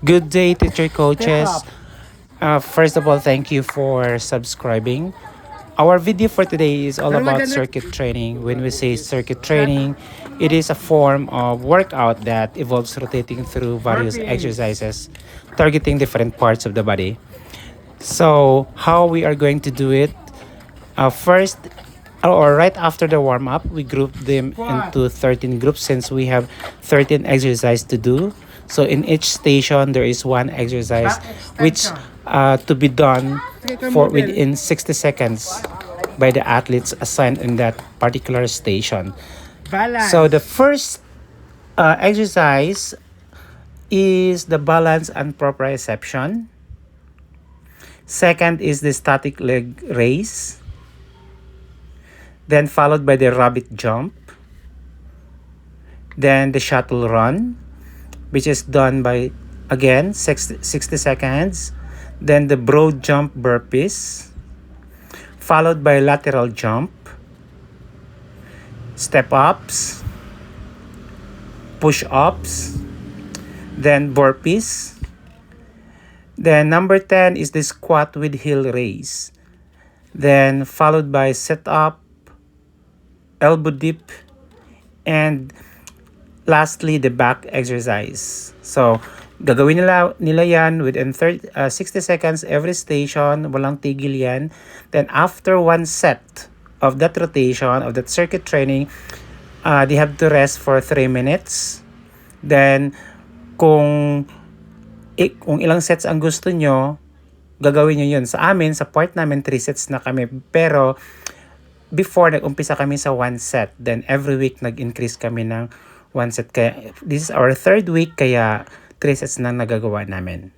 Good day, teacher coaches. First of all, thank you for subscribing. Our video for today is all about circuit training. When we say circuit training, it is a form of workout that involves rotating through various exercises, targeting different parts of the body. So, how we are going to do it? First, or right after the warm up, we group them into 13 groups since we have 13 exercises to do. So in each station, there is one exercise which to be done for within 60 seconds by the athletes assigned in that particular station. So the first exercise is the balance and proprioception. Second is the static leg raise. Then followed by the rabbit jump. Then the shuttle run, which is done by, again, 60 seconds. Then the broad jump burpees, followed by lateral jump, step ups, push ups, then burpees. Then number 10 is the squat with heel raise. Then followed by sit up, elbow dip, and lastly, the back exercise. So, gagawin nila yan within 60 seconds every station. Walang tigil yan. Then, after one set of that rotation, of that circuit training, they have to rest for 3 minutes. Then, kung ilang sets ang gusto nyo, gagawin nyo yun. Sa amin, sa part namin, 3 sets na kami. Pero, before, nag-umpisa kami sa 1 set. Then, every week, nag-increase kami ng 1 set. Kaya, this is our 3rd week, kaya 3 sets na nagagawa namin.